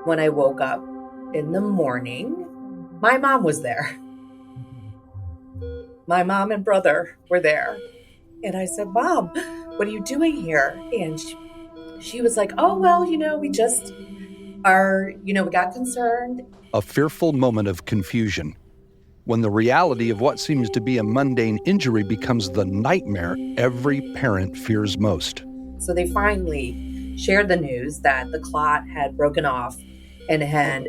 When I woke up in the morning, my mom was there. My mom and brother were there. And I said, Mom, what are you doing here? And she was like, oh, well, we just are, we got concerned. A fearful moment of confusion. When the reality of what seems to be a mundane injury becomes the nightmare every parent fears most. So they finally shared the news that the clot had broken off and had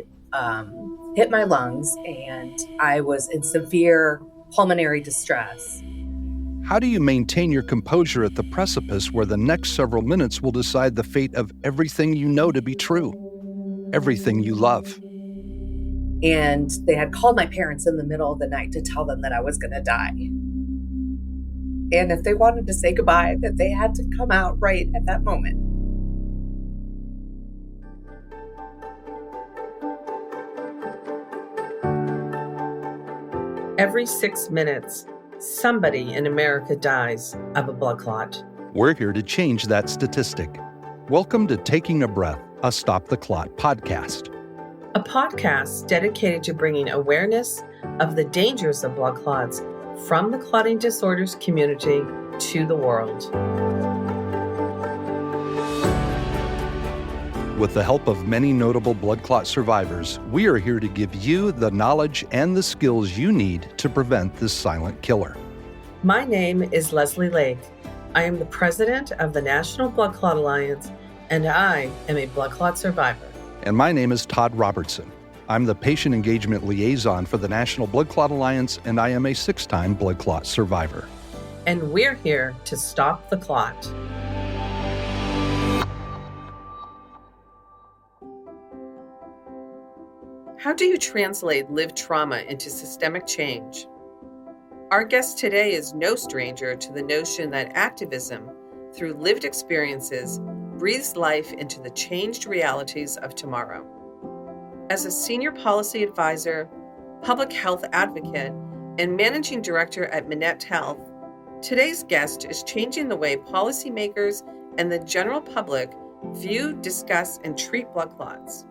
hit my lungs, and I was in severe pulmonary distress. How do you maintain your composure at the precipice where the next several minutes will decide the fate of everything you know to be true, everything you love? And they had called my parents in the middle of the night to tell them that I was going to die. And if they wanted to say goodbye, that they had to come out right at that moment. Every 6 minutes, somebody in America dies of a blood clot. We're here to change that statistic. Welcome to Taking a Breath, a Stop the Clot podcast. A podcast dedicated to bringing awareness of the dangers of blood clots from the clotting disorders community to the world. With the help of many notable blood clot survivors, we are here to give you the knowledge and the skills you need to prevent this silent killer. My name is Leslie Lake. I am the president of the National Blood Clot Alliance, and I am a blood clot survivor. And my name is Todd Robertson. I'm the patient engagement liaison for the National Blood Clot Alliance, and I am a 6-time blood clot survivor. And we're here to stop the clot. How do you translate lived trauma into systemic change? Our guest today is no stranger to the notion that activism, through lived experiences, breathes life into the changed realities of tomorrow. As a senior policy advisor, public health advocate, and managing director at Minat Health, today's guest is changing the way policymakers and the general public view, discuss, and treat blood clots.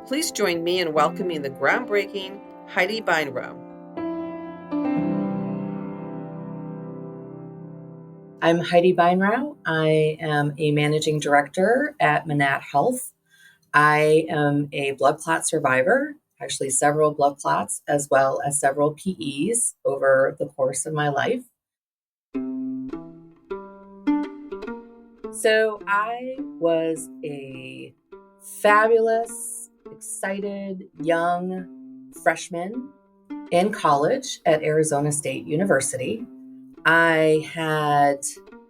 Please join me in welcoming the groundbreaking Heide Bajnrauh. I'm Heide Bajnrauh. I am a managing director at Minat Health. I am a blood clot survivor, actually several blood clots, as well as several PEs over the course of my life. So I was a fabulous, excited, young freshman in college at Arizona State University. I had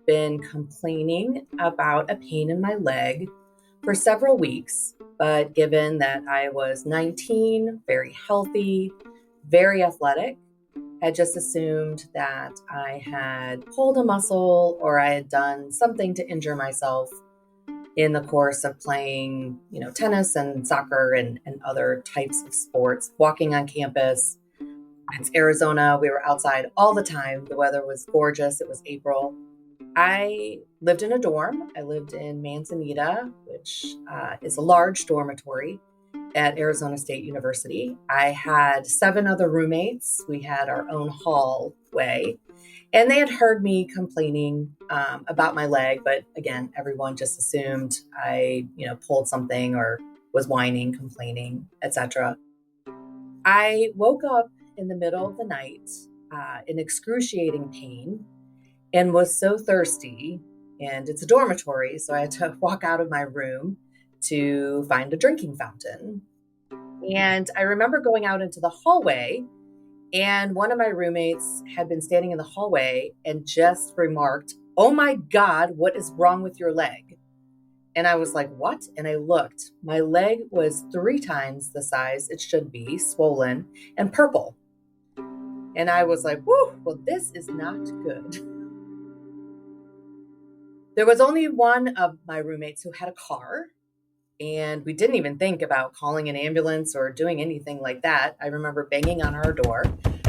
been complaining about a pain in my leg for several weeks, but given that I was 19, very healthy, very athletic, I just assumed that I had pulled a muscle or I had done something to injure myself in the course of playing, tennis and soccer and other types of sports, walking on campus. It's Arizona. We were outside all the time. The weather was gorgeous. It was April. I lived in a dorm. I lived in Manzanita, which is a large dormitory at Arizona State University. I had 7 other roommates. We had our own hallway, and they had heard me complaining about my leg. But again, everyone just assumed I, pulled something or was whining, complaining, etc. I woke up in the middle of the night in excruciating pain and was so thirsty, and it's a dormitory, so I had to walk out of my room to find a drinking fountain. And I remember going out into the hallway, and one of my roommates had been standing in the hallway and just remarked, "Oh my God, what is wrong with your leg?" And I was like, what? And I looked. My leg was 3 times the size it should be, swollen and purple. And I was like, whoo, well, this is not good. There was only one of my roommates who had a car, and we didn't even think about calling an ambulance or doing anything like that. I remember banging on her door,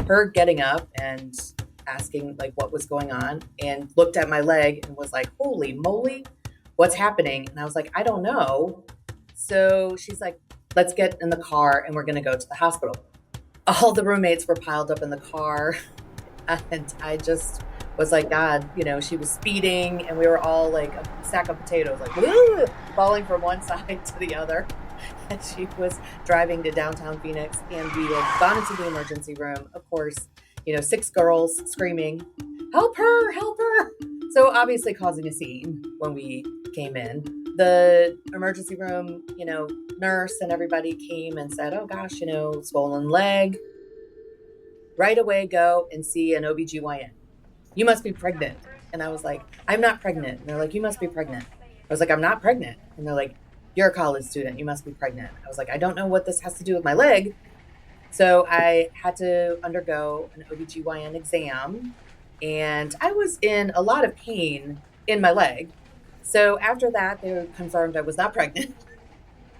her getting up and asking what was going on, and looked at my leg and was like, holy moly, what's happening? And I was like, I don't know. So she's like, let's get in the car and we're going to go to the hospital. All the roommates were piled up in the car. And I just was like, God, she was speeding and we were all like a sack of potatoes, like woo, falling from one side to the other. And she was driving to downtown Phoenix and we had gone into the emergency room. Of course, 6 girls screaming, help her, help her. So obviously causing a scene when we came in. The emergency room, nurse and everybody came and said, oh gosh, swollen leg. Right away, go and see an OBGYN. You must be pregnant. And I was like, I'm not pregnant. And they're like, you must be pregnant. I was like, I'm not pregnant. And they're like, you're a college student. You must be pregnant. I was like, I don't know what this has to do with my leg. So I had to undergo an OBGYN exam. And I was in a lot of pain in my leg. So after that, they confirmed I was not pregnant.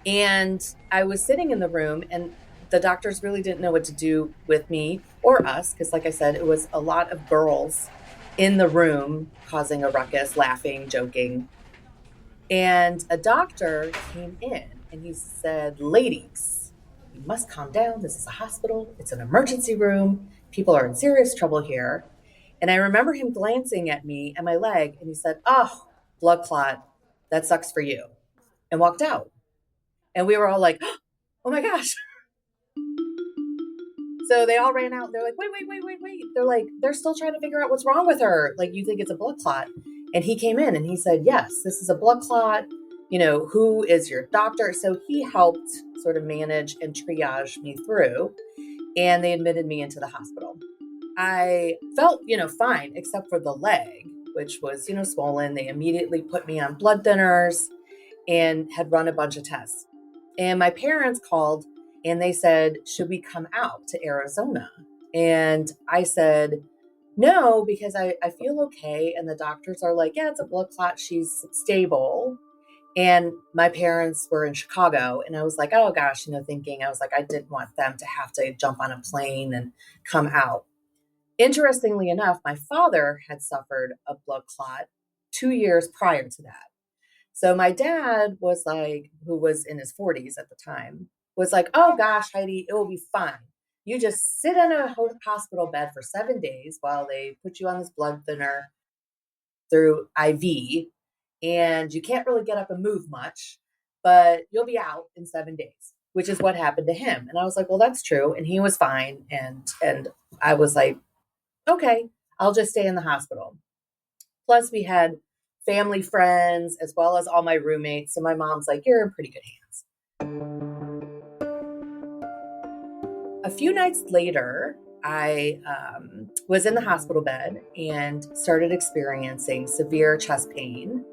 And I was sitting in the room and the doctors really didn't know what to do with me or us. Because like I said, it was a lot of girls in the room causing a ruckus, laughing, joking. And a doctor came in and he said, ladies, you must calm down. This is a hospital. It's an emergency room. People are in serious trouble here. And I remember him glancing at me and my leg and he said, oh, blood clot. That sucks for you. And walked out. And we were all like, oh my gosh. So they all ran out. They're like, wait. They're like, they're still trying to figure out what's wrong with her. Like, you think it's a blood clot? And he came in and he said, yes, this is a blood clot. Who is your doctor? So he helped sort of manage and triage me through. And they admitted me into the hospital. I felt, fine, except for the leg, which was, swollen. They immediately put me on blood thinners and had run a bunch of tests. And my parents called and they said, should we come out to Arizona? And I said, no, because I feel okay. And the doctors are like, yeah, it's a blood clot. She's stable. And my parents were in Chicago. And I was like, oh gosh, thinking, I was like, I didn't want them to have to jump on a plane and come out. Interestingly enough, my father had suffered a blood clot 2 years prior to that. So my dad was like, who was in his 40s at the time, was like, oh gosh, Heidi, it will be fine. You just sit in a hospital bed for 7 days while they put you on this blood thinner through IV. And you can't really get up and move much, but you'll be out in 7 days, which is what happened to him. And I was like, well, that's true. And he was fine. And I was like, okay, I'll just stay in the hospital. Plus we had family friends, as well as all my roommates. So my mom's like, you're in pretty good hands. A few nights later, I was in the hospital bed and started experiencing severe chest pain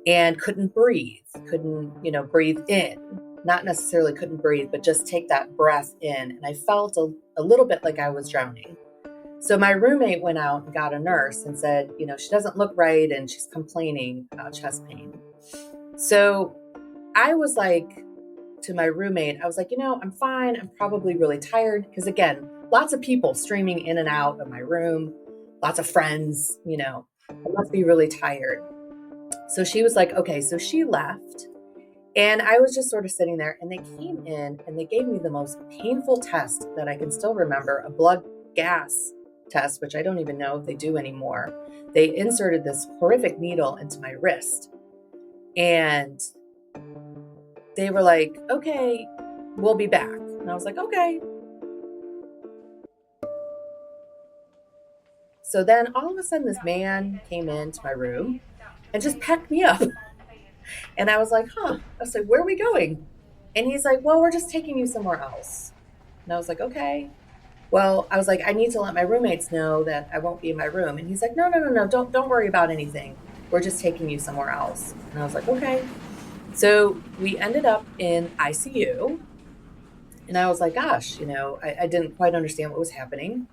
and couldn't breathe, breathe in. Not necessarily couldn't breathe, but just take that breath in. And I felt a little bit like I was drowning. So my roommate went out and got a nurse and said, she doesn't look right and she's complaining about chest pain. So I was like, to my roommate, I was like, I'm fine. I'm probably really tired. Because again, lots of people streaming in and out of my room, lots of friends, I must be really tired. So she was like, okay, so she left. And I was just sort of sitting there and they came in and they gave me the most painful test that I can still remember, a blood gas test, which I don't even know if they do anymore. They inserted this horrific needle into my wrist. And they were like, okay, we'll be back. And I was like, okay. So then all of a sudden, this man came into my room and just packed me up. And I was like, I was like, where are we going? And he's like, well, we're just taking you somewhere else. And I was like, okay. Well, I was like, I need to let my roommates know that I won't be in my room. And he's like, no, don't worry about anything. We're just taking you somewhere else. And I was like, okay. So we ended up in ICU. And I was like, gosh, I didn't quite understand what was happening.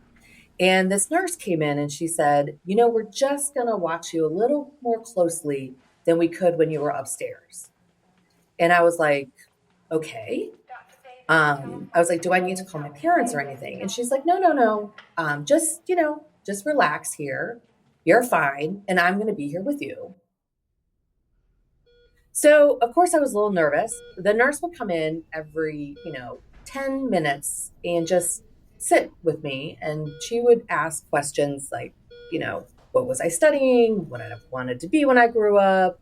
And this nurse came in and she said, we're just going to watch you a little more closely than we could when you were upstairs. And I was like, okay. I was like, do I need to call my parents or anything? And she's like, no. Just relax here. You're fine. And I'm going to be here with you. So, of course, I was a little nervous. The nurse would come in every, 10 minutes and just sit with me. And she would ask questions like, what was I studying? What I wanted to be when I grew up?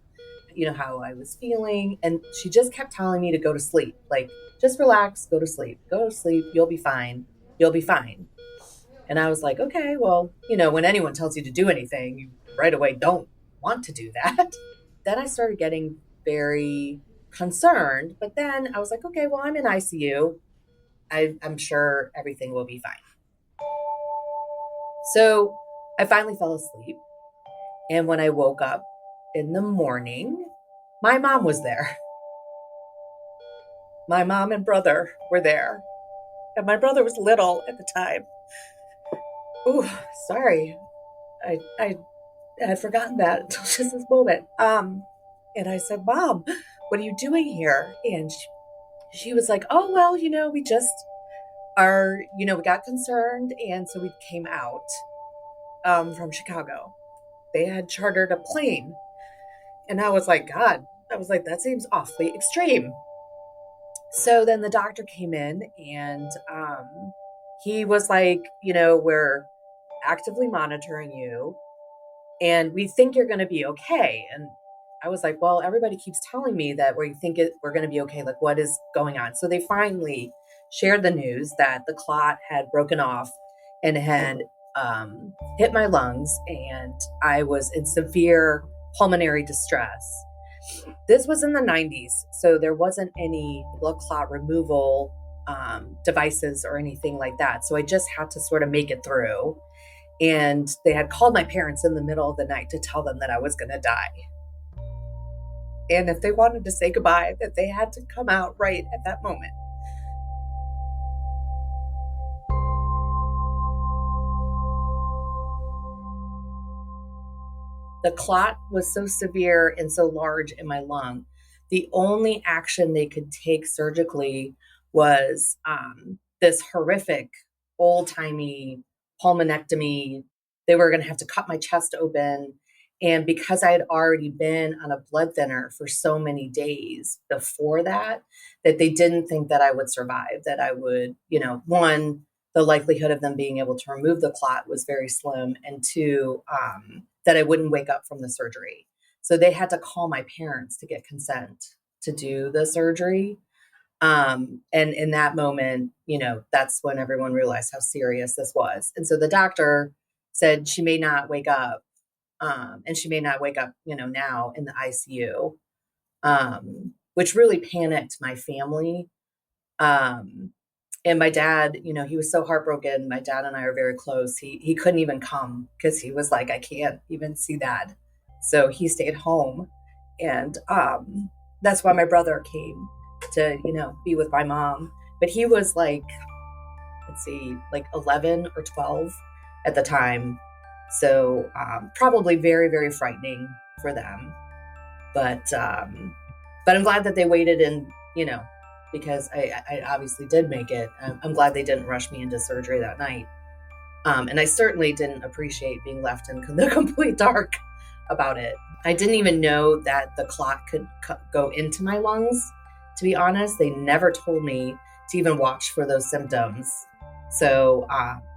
How I was feeling. And she just kept telling me to go to sleep. Like, just relax, go to sleep, you'll be fine. You'll be fine. And I was like, okay, well, when anyone tells you to do anything, you right away don't want to do that. Then I started getting very concerned. But then I was like, okay, well, I'm in ICU. I'm sure everything will be fine. So I finally fell asleep. And when I woke up in the morning, my mom was there. My mom and brother were there. And my brother was little at the time. Ooh, sorry. I had forgotten that until just this moment. And I said, Mom, what are you doing here? And she was like, oh, well, we just are, we got concerned. And so we came out from Chicago. They had chartered a plane. And I was like, God, that seems awfully extreme. So then the doctor came in and he was like, we're actively monitoring you and we think you're going to be okay. And I was like, well, everybody keeps telling me that we're going to be okay. Like, what is going on? So they finally shared the news that the clot had broken off and had hit my lungs, and I was in severe pulmonary distress. This was in the 90s, so there wasn't any blood clot removal devices or anything like that. So I just had to sort of make it through. And they had called my parents in the middle of the night to tell them that I was going to die. And if they wanted to say goodbye, that they had to come out right at that moment. The clot was so severe and so large in my lung. The only action they could take surgically was this horrific, old-timey pulmonectomy. They were going to have to cut my chest open. And because I had already been on a blood thinner for so many days before that they didn't think that I would survive, that I would, one, the likelihood of them being able to remove the clot was very slim. And two, that I wouldn't wake up from the surgery. So they had to call my parents to get consent to do the surgery. And in that moment, that's when everyone realized how serious this was. And so the doctor said she may not wake up. And she may not wake up, now in the ICU, which really panicked my family. And my dad, he was so heartbroken. My dad and I are very close. He couldn't even come because he was like, I can't even see Dad. So he stayed home. And that's why my brother came to, be with my mom. But he was like 11 or 12 at the time. So probably very, very frightening for them. But I'm glad that they waited and, because I obviously did make it. I'm glad they didn't rush me into surgery that night. And I certainly didn't appreciate being left in the complete dark about it. I didn't even know that the clot could go into my lungs. To be honest, they never told me to even watch for those symptoms. So,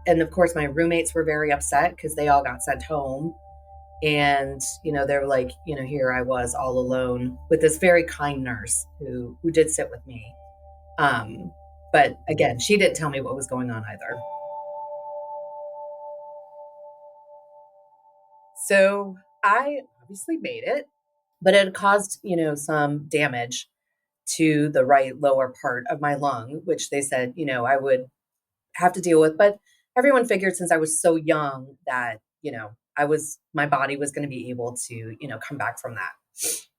and of course, my roommates were very upset because they all got sent home. And, they were like, here I was all alone with this very kind nurse who did sit with me. But again, she didn't tell me what was going on either. So I obviously made it, but it caused, some damage to the right lower part of my lung, which they said, I would have to deal with. But everyone figured since I was so young that, my body was going to be able to, come back from that.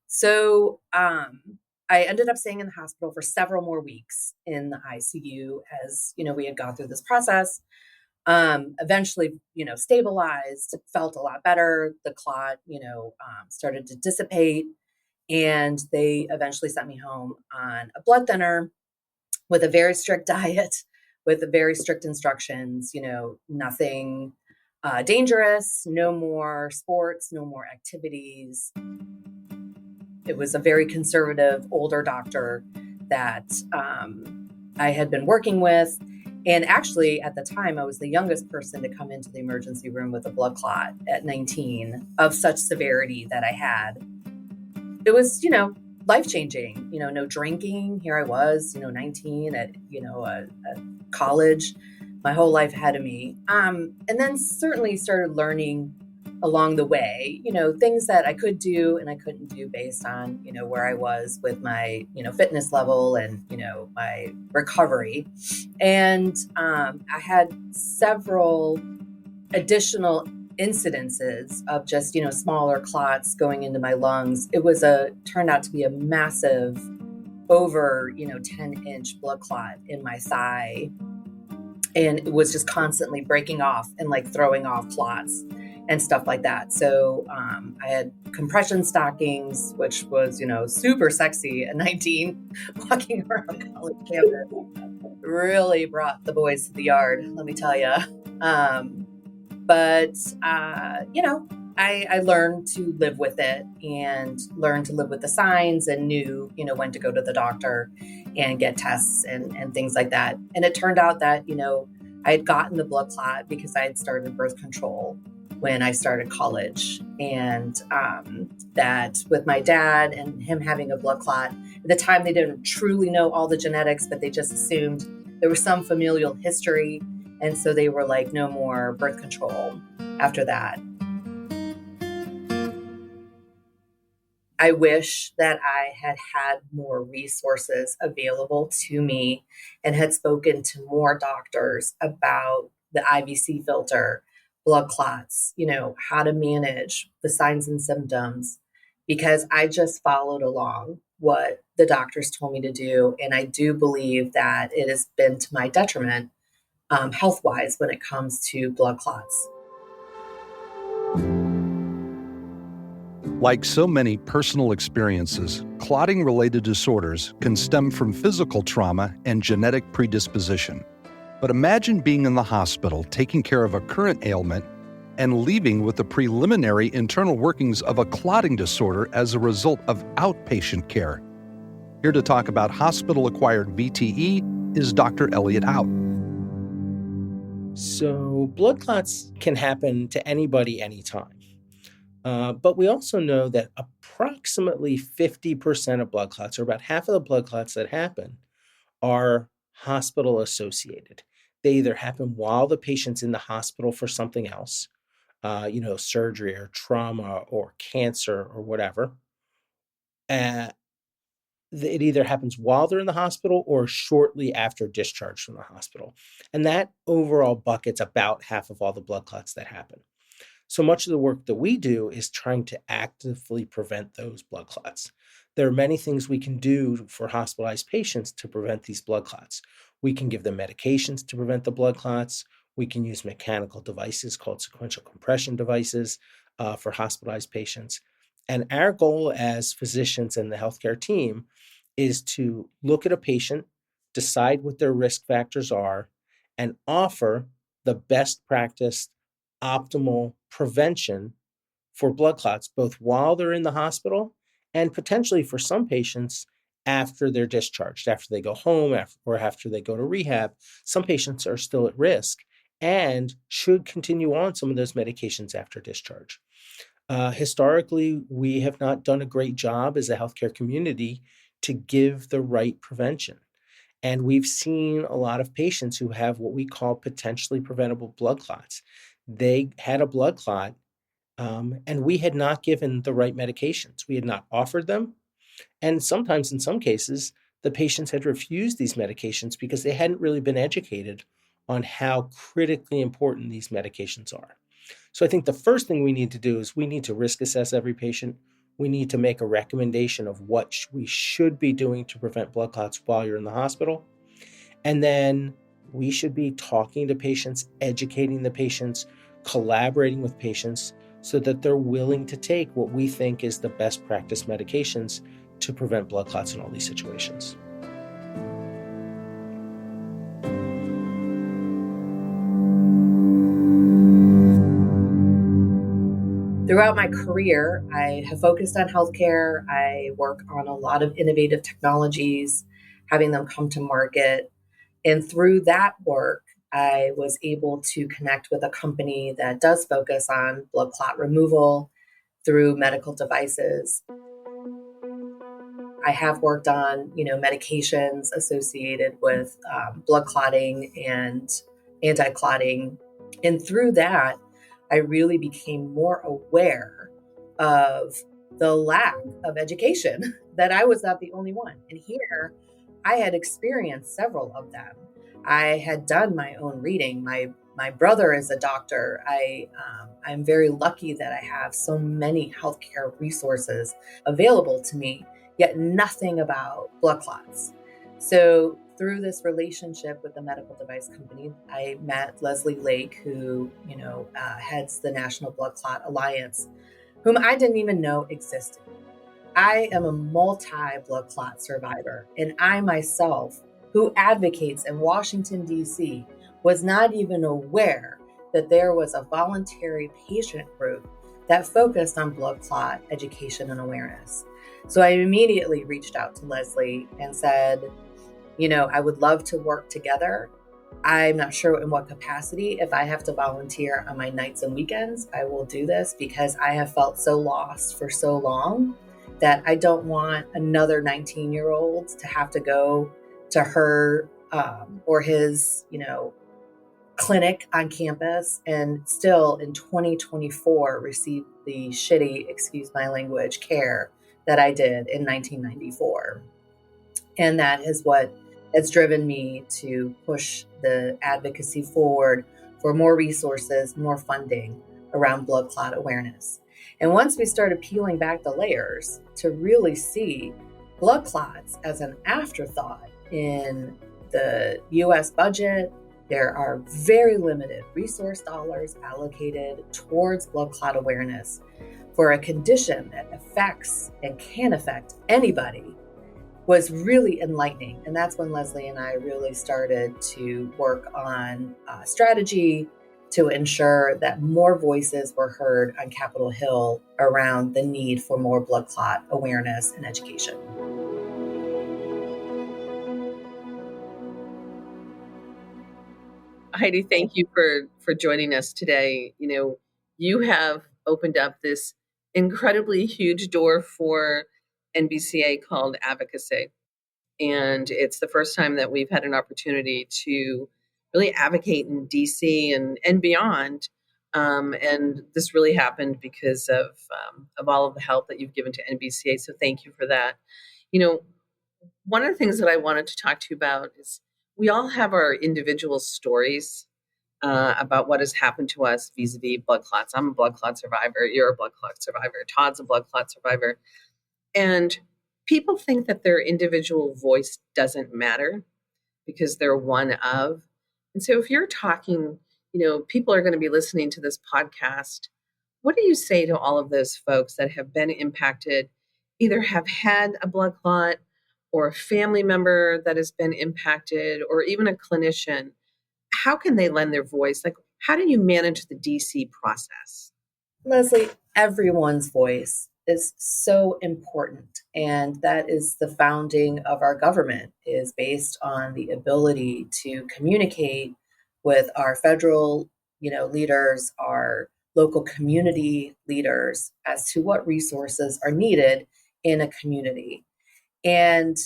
So I ended up staying in the hospital for several more weeks in the ICU as, we had gone through this process. Eventually, stabilized, felt a lot better. The clot, started to dissipate. And they eventually sent me home on a blood thinner with a very strict diet, with very strict instructions, nothing dangerous, no more sports, no more activities. It was a very conservative, older doctor that I had been working with. And actually, at the time, I was the youngest person to come into the emergency room with a blood clot at 19 of such severity that I had. It was, life-changing, no drinking. Here I was, 19 at, a college, my whole life ahead of me. And then certainly started learning along the way, things that I could do and I couldn't do based on, where I was with my, fitness level and, my recovery. And I had several additional incidences of just, smaller clots going into my lungs. It was turned out to be a massive over, 10-inch blood clot in my thigh. And it was just constantly breaking off and like throwing off clots and stuff like that. So I had compression stockings, which was, super sexy at 19, walking around college campus. Really brought the boys to the yard, let me tell you. I learned to live with it and learned to live with the signs and knew, when to go to the doctor and get tests and things like that. And it turned out that, I had gotten the blood clot because I had started birth control when I started college. And that with my dad and him having a blood clot, at the time they didn't truly know all the genetics, but they just assumed there was some familial history. And so they were like, no more birth control after that. I wish that I had had more resources available to me and had spoken to more doctors about the IVC filter, blood clots, how to manage the signs and symptoms, because I just followed along what the doctors told me to do. And I do believe that it has been to my detriment health-wise when it comes to blood clots. Like so many personal experiences, clotting-related disorders can stem from physical trauma and genetic predisposition. But imagine being in the hospital taking care of a current ailment and leaving with the preliminary internal workings of a clotting disorder as a result of outpatient care. Here to talk about hospital-acquired VTE is Dr. Elliot Out. So blood clots can happen to anybody, anytime. But we also know that approximately 50% of blood clots, or about half of the blood clots that happen, are hospital-associated. They either happen while the patient's in the hospital for something else, surgery or trauma or cancer or whatever. It either happens while they're in the hospital or shortly after discharge from the hospital. And that overall bucket's about half of all the blood clots that happen. So much of the work that we do is trying to actively prevent those blood clots. There are many things we can do for hospitalized patients to prevent these blood clots. We can give them medications to prevent the blood clots. We can use mechanical devices called sequential compression devices for hospitalized patients. And our goal as physicians and the healthcare team is to look at a patient, decide what their risk factors are, and offer the best practice optimal prevention for blood clots, both while they're in the hospital and potentially for some patients after they're discharged, after they go home or after they go to rehab. Some patients are still at risk and should continue on some of those medications after discharge. Historically, we have not done a great job as a healthcare community to give the right prevention. And we've seen a lot of patients who have what we call potentially preventable blood clots. They had a blood clot, and we had not given the right medications. We had not offered them. And sometimes, in some cases, the patients had refused these medications because they hadn't really been educated on how critically important these medications are. So I think the first thing we need to do is we need to risk assess every patient. We need to make a recommendation of what we should be doing to prevent blood clots while you're in the hospital. And then we should be talking to patients, educating the patients, collaborating with patients so that they're willing to take what we think is the best practice medications to prevent blood clots in all these situations. Throughout my career, I have focused on healthcare. I work on a lot of innovative technologies, having them come to market. And through that work, I was able to connect with a company that does focus on blood clot removal through medical devices. I have worked on, medications associated with blood clotting and anti-clotting. And through that, I really became more aware of the lack of education, that I was not the only one. And here, I had experienced several of them. I had done my own reading. My brother is a doctor. I'm very lucky that I have so many healthcare resources available to me, yet nothing about blood clots. So through this relationship with the medical device company, I met Leslie Lake, who heads the National Blood Clot Alliance, whom I didn't even know existed. I am a multi-blood clot survivor, and I myself, who advocates in Washington, D.C., was not even aware that there was a voluntary patient group that focused on blood clot education and awareness. So I immediately reached out to Leslie and said, I would love to work together. I'm not sure in what capacity. If I have to volunteer on my nights and weekends, I will do this, because I have felt so lost for so long that I don't want another 19-year-old to have to go to her or his, clinic on campus and still in 2024 receive the shitty, excuse my language, care that I did in 1994. And that is what has driven me to push the advocacy forward for more resources, more funding around blood clot awareness. And once we started peeling back the layers to really see blood clots as an afterthought in the US budget, there are very limited resource dollars allocated towards blood clot awareness for a condition that affects and can affect anybody, was really enlightening. And that's when Leslie and I really started to work on strategy to ensure that more voices were heard on Capitol Hill around the need for more blood clot awareness and education. Heidi, thank you for joining us today. You have opened up this incredibly huge door for NBCA called Advocacy. And it's the first time that we've had an opportunity to really advocate in DC and beyond. And this really happened because of all of the help that you've given to NBCA. So thank you for that. One of the things that I wanted to talk to you about is we all have our individual stories about what has happened to us vis-a-vis blood clots. I'm a blood clot survivor. You're a blood clot survivor. Todd's a blood clot survivor. And people think that their individual voice doesn't matter because they're one of. And so if you're talking, people are going to be listening to this podcast. What do you say to all of those folks that have been impacted, either have had a blood clot or a family member that has been impacted, or even a clinician? How can they lend their voice? Like, how do you manage the DC process? Leslie, everyone's voice is so important. And that is the founding of our government, is based on the ability to communicate with our federal, leaders, our local community leaders as to what resources are needed in a community. And,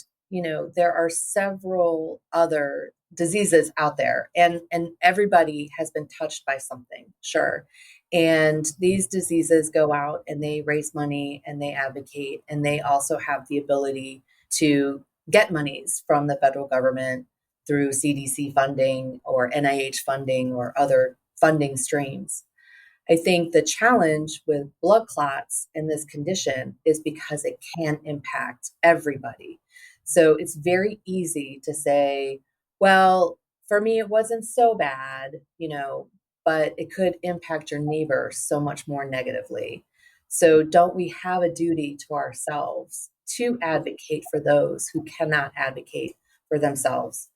there are several other diseases out there, and everybody has been touched by something, sure. And these diseases go out and they raise money and they advocate, and they also have the ability to get monies from the federal government through CDC funding or NIH funding or other funding streams. I think the challenge with blood clots in this condition is because it can impact everybody. So it's very easy to say, well, for me, it wasn't so bad, but it could impact your neighbor so much more negatively. So don't we have a duty to ourselves to advocate for those who cannot advocate for themselves?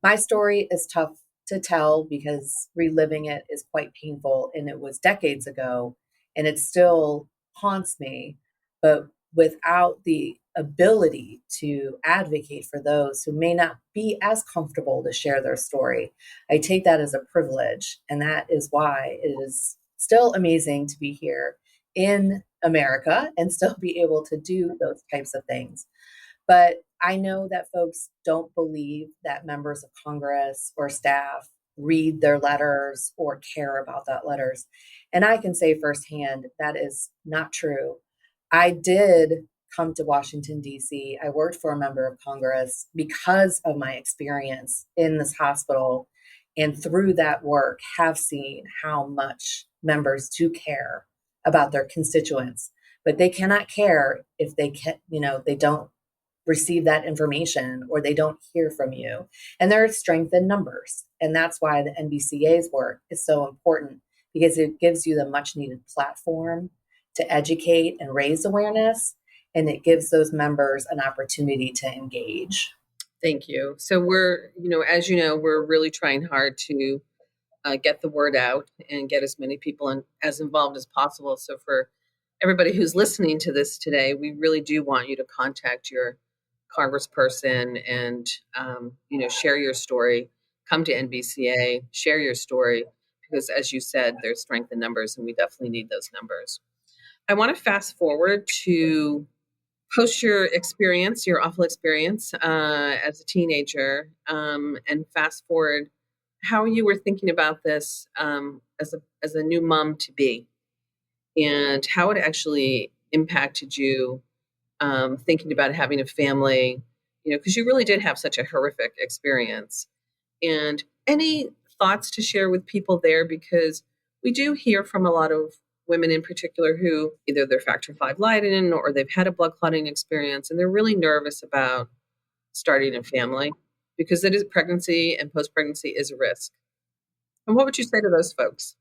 My story is tough to tell because reliving it is quite painful, and it was decades ago. and it still haunts me. But without the ability to advocate for those who may not be as comfortable to share their story, I take that as a privilege. And that is why it is still amazing to be here in America and still be able to do those types of things. But I know that folks don't believe that members of Congress or staff read their letters or care about that letters. And I can say firsthand that is not true. I did come to Washington, D.C. I worked for a member of Congress because of my experience in this hospital. And through that work, have seen how much members do care about their constituents. But they cannot care if they can, they don't receive that information or they don't hear from you. And there is strength in numbers. And that's why the NBCA's work is so important, because it gives you the much needed platform to educate and raise awareness. And it gives those members an opportunity to engage. Thank you. So we're, as you know, we're really trying hard to get the word out and get as many people as involved as possible. So for everybody who's listening to this today, we really do want you to contact your congressperson and, share your story. Come to NBCA, share your story, because as you said, there's strength in numbers and we definitely need those numbers. I want to fast forward to post your experience, your awful experience as a teenager, and fast forward how you were thinking about this as a new mom to be, and how it actually impacted you thinking about having a family, because you really did have such a horrific experience. And any thoughts to share with people there, because we do hear from a lot of women in particular who either they're factor V Leiden or they've had a blood clotting experience and they're really nervous about starting a family because it is pregnancy and post-pregnancy is a risk. And what would you say to those folks?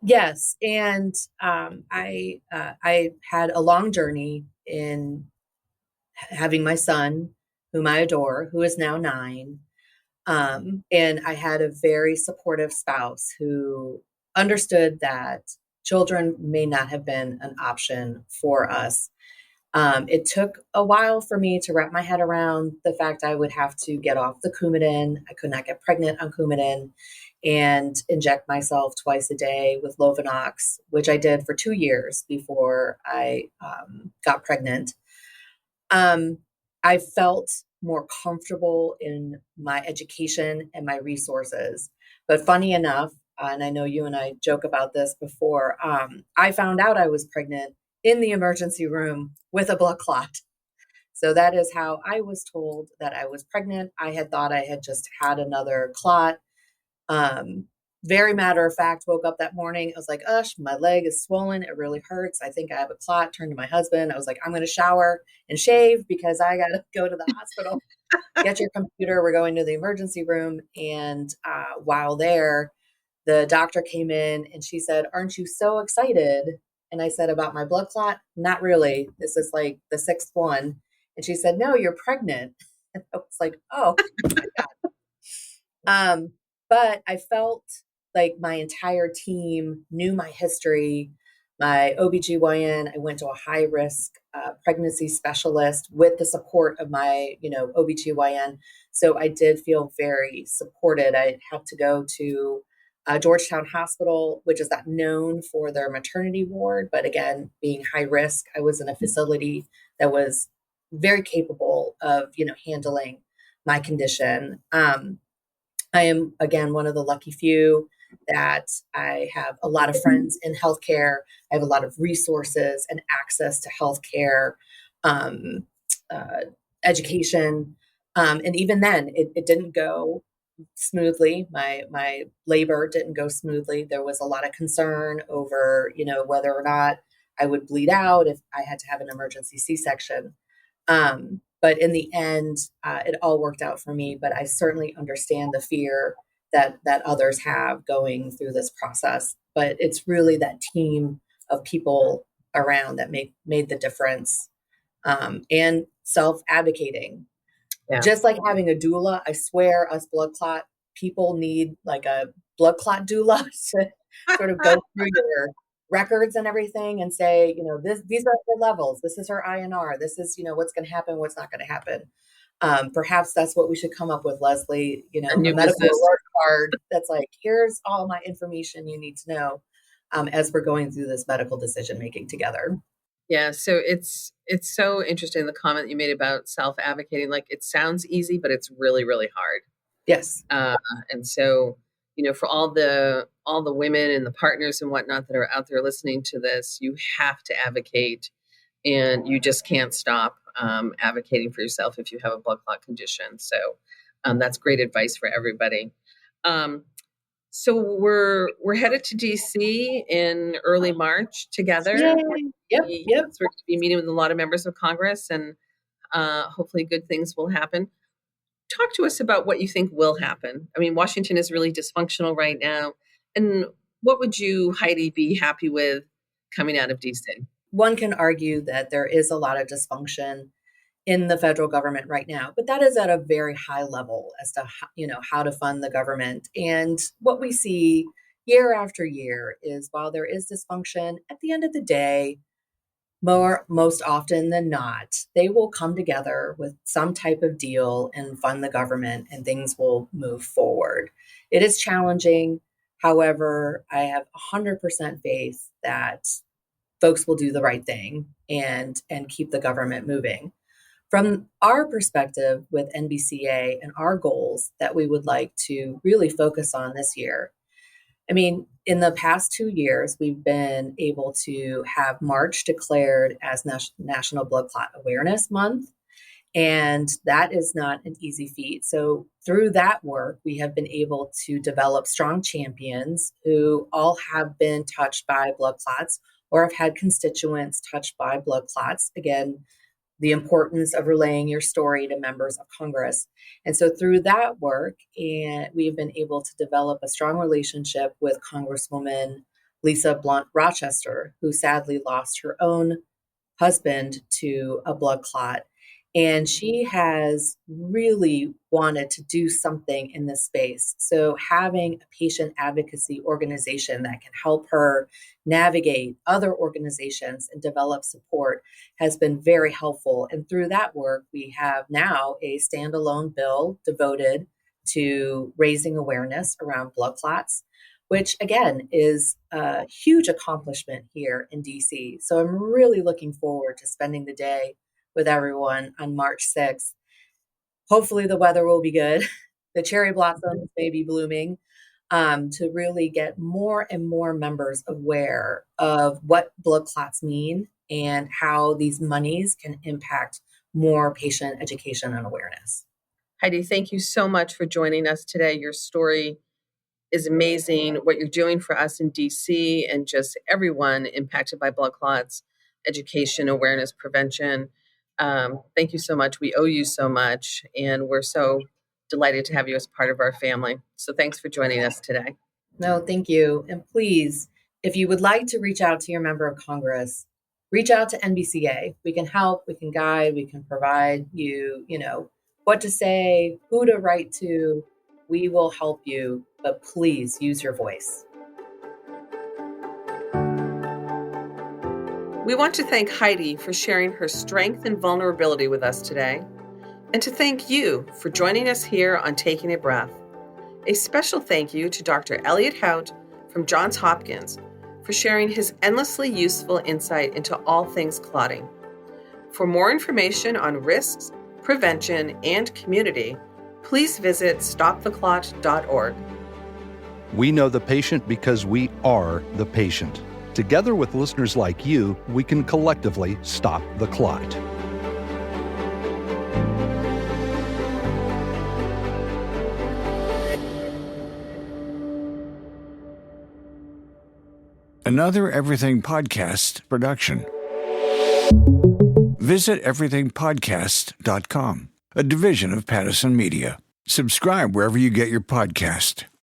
Yes. And I had a long journey in having my son, whom I adore, who is now 9. And I had a very supportive spouse who understood that children may not have been an option for us. It took a while for me to wrap my head around the fact I would have to get off the Coumadin. I could not get pregnant on Coumadin and inject myself twice a day with Lovenox, which I did for 2 years before I got pregnant. I felt more comfortable in my education and my resources. But funny enough, and I know you and I joke about this before, I found out I was pregnant in the emergency room with a blood clot. So that is how I was told that I was pregnant. I had thought I had just had another clot. Very matter of fact, woke up that morning. I was like, my leg is swollen. It really hurts. I think I have a clot. Turned to my husband. I was like, I'm going to shower and shave because I got to go to the hospital. Get your computer. We're going to the emergency room. And while there, the doctor came in and she said, aren't you so excited? And I said, about my blood clot? Not really. This is like the 6th one. And she said, no, you're pregnant. And I was like, oh my God. But I felt like my entire team knew my history, my OBGYN. I went to a high risk pregnancy specialist with the support of my, OBGYN. So I did feel very supported. I had to go to Georgetown Hospital, which is not known for their maternity ward. But again, being high risk, I was in a facility that was very capable of, handling my condition. I am, again, one of the lucky few that I have a lot of friends in healthcare. I have a lot of resources and access to healthcare, education. And even then, it didn't go smoothly. My labor didn't go smoothly. There was a lot of concern over, whether or not I would bleed out if I had to have an emergency C-section. But in the end, it all worked out for me. But I certainly understand the fear that others have going through this process. But it's really that team of people around that made the difference, and self-advocating. Yeah. Just like having a doula, I swear us blood clot people need like a blood clot doula to sort of go through records and everything and say, these are the levels. This is her INR. This is, what's going to happen, what's not going to happen. Perhaps that's what we should come up with, Leslie, A a new medical business. alert card that's like, here's all my information you need to know as we're going through this medical decision making together. Yeah, so it's so interesting, the comment you made about self-advocating. Like, it sounds easy, but it's really, really hard. Yes. And so, for all the women and the partners and whatnot that are out there listening to this, you have to advocate, and you just can't stop advocating for yourself if you have a blood clot condition. So that's great advice for everybody. So we're headed to DC in early March together. Yay. Yep. We're going to be meeting with a lot of members of Congress, and hopefully good things will happen. Talk to us about what you think will happen. I mean, Washington is really dysfunctional right now. And what would you, Heidi, be happy with coming out of DC? One can argue that there is a lot of dysfunction in the federal government right now, but that is at a very high level as to how to fund the government. And what we see year after year is, while there is dysfunction, at the end of the day, most often than not, they will come together with some type of deal and fund the government, and things will move forward. It is challenging. However, I have 100% faith that folks will do the right thing and keep the government moving. From our perspective with NBCA and our goals that we would like to really focus on this year, I mean, in the past 2 years, we've been able to have March declared as National Blood Clot Awareness Month, and that is not an easy feat. So through that work, we have been able to develop strong champions who all have been touched by blood clots or have had constituents touched by blood clots. Again, the importance of relaying your story to members of Congress. And so through that work, and we've been able to develop a strong relationship with Congresswoman Lisa Blunt Rochester, who sadly lost her own husband to a blood clot. And she has really wanted to do something in this space. So having a patient advocacy organization that can help her navigate other organizations and develop support has been very helpful. And through that work, we have now a standalone bill devoted to raising awareness around blood clots, which again is a huge accomplishment here in DC. So I'm really looking forward to spending the day with everyone on March 6th. Hopefully the weather will be good. The cherry blossoms may be blooming, to really get more and more members aware of what blood clots mean and how these monies can impact more patient education and awareness. Heidi, thank you so much for joining us today. Your story is amazing. What you're doing for us in DC and just everyone impacted by blood clots, education, awareness, prevention. Thank you so much. We owe you so much, and we're so delighted to have you as part of our family. So thanks for joining us today. No, thank you. And please, if you would like to reach out to your member of Congress, reach out to NBCA. We can help, we can guide, we can provide you, what to say, who to write to. We will help you, but please use your voice. We want to thank Heidi for sharing her strength and vulnerability with us today, and to thank you for joining us here on Taking a Breath. A special thank you to Dr. Elliot Hout from Johns Hopkins for sharing his endlessly useful insight into all things clotting. For more information on risks, prevention, and community, please visit stoptheclot.org. We know the patient because we are the patient. Together with listeners like you, we can collectively stop the clot. Another Everything Podcast production. Visit everythingpodcast.com, a division of Pattison Media. Subscribe wherever you get your podcast.